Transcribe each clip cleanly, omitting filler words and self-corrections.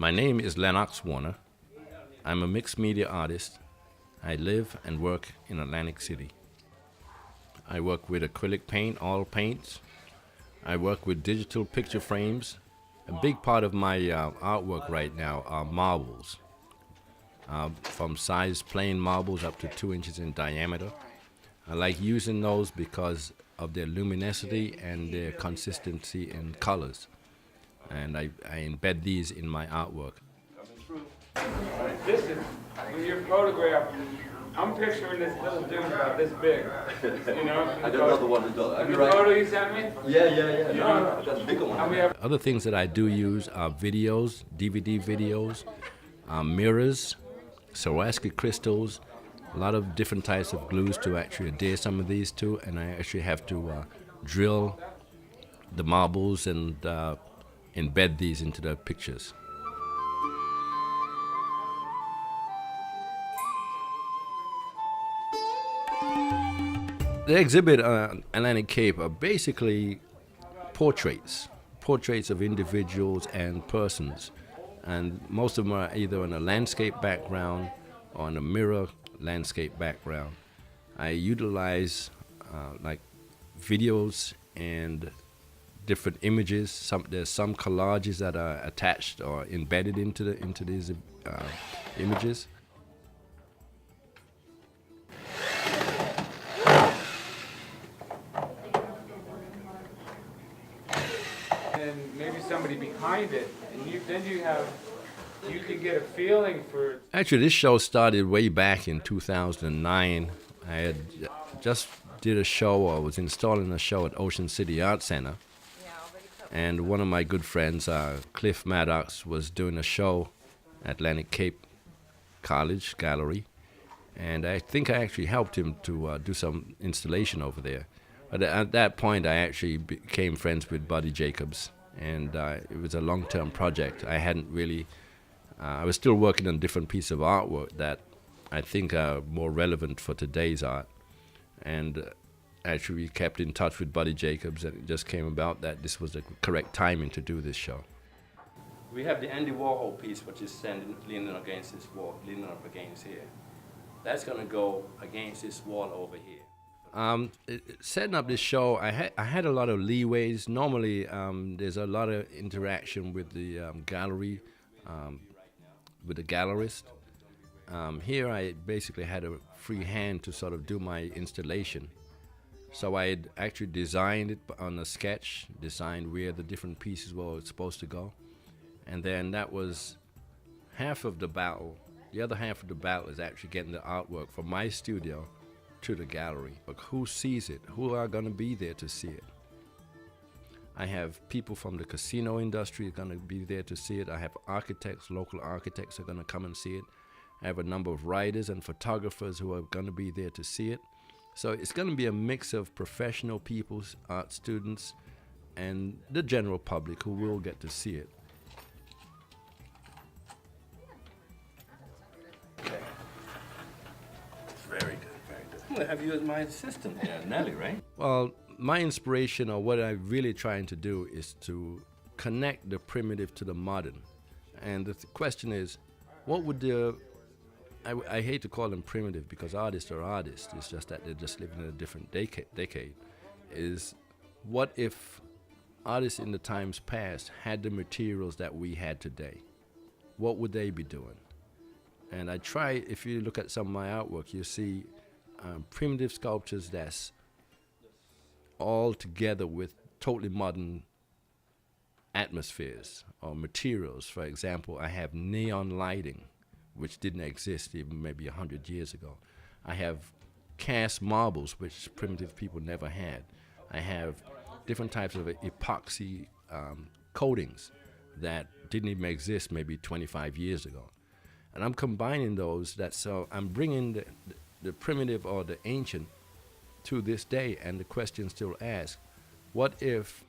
My name is Lennox. I'm a mixed media artist. I live and work in Atlantic City. I work with acrylic paint, oil paints. I work with digital picture frames. A big part of my artwork right now are marbles, from size plain marbles up to 2 inches in diameter. I like using those because of their luminosity and their consistency in colors. And I embed these in my artwork. This is, when you're photographed, I'm picturing this little dude about this big, you know? I don't know the one that does. The photo you sent me? Yeah. No, that's a bigger one. Other things that I do use are videos, DVD videos, mirrors, Swarovski crystals, a lot of different types of glues to actually adhere some of these to, and I actually have to drill the marbles and embed these into the pictures. The exhibit on Atlantic Cape are basically portraits of individuals and persons, and most of them are either in a landscape background or in a mirror landscape background. I utilize like videos and different images. There's some collages that are attached or embedded into these images. And maybe somebody behind it, and you can get a feeling for. Actually, this show started way back in 2009. I had just did a show, or was installing a show at Ocean City Art Center. And one of my good friends, Cliff Maddox, was doing a show at Atlantic Cape College Gallery. And I think I actually helped him to do some installation over there. But at that point, I actually became friends with Buddy Jacobs. And it was a long-term project. I hadn't really, I was still working on different pieces of artwork that I think are more relevant for today's art. And actually, we kept in touch with Buddy Jacobs, and it just came about that this was the correct timing to do this show. We have the Andy Warhol piece, which is standing, leaning against this wall, leaning up against here. That's going to go against this wall over here. Setting up this show, I had a lot of leeways. Normally, there's a lot of interaction with the gallery, with the gallerist. Here, I basically had a free hand to sort of do my installation. So I had actually designed it on a sketch, designed where the different pieces were supposed to go. And then that was half of the battle. The other half of the battle is actually getting the artwork from my studio to the gallery. But who sees it? Who are going to be there to see it? I have people from the casino industry going to be there to see it. I have architects, local architects are going to come and see it. I have a number of writers and photographers who are going to be there to see it. So it's going to be a mix of professional people, art students, and the general public who will get to see it. Okay. Very good, very good. I'm going to have you as my assistant here, Nelly, right? Well, my inspiration, or what I'm really trying to do, is to connect the primitive to the modern. And the question is, what would the I hate to call them primitive because artists are artists. It's just that they're just living in a different decade. Is what if artists in the times past had the materials that we had today? What would they be doing? And I try, if you look at some of my artwork, you see primitive sculptures that's all together with totally modern atmospheres or materials. For example, I have neon lighting, which didn't exist even maybe 100 years ago. I have cast marbles, which primitive people never had. I have different types of epoxy coatings that didn't even exist maybe 25 years ago. And I'm combining those, so I'm bringing the primitive or the ancient to this day, and the question still asks, what if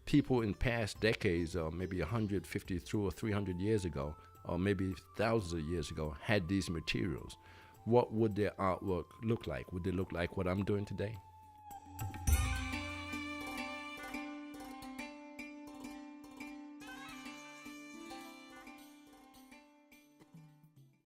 people in past decades, or maybe 150 through or 300 years ago, or maybe thousands of years ago, had these materials? What would their artwork look like? Would they look like what I'm doing today?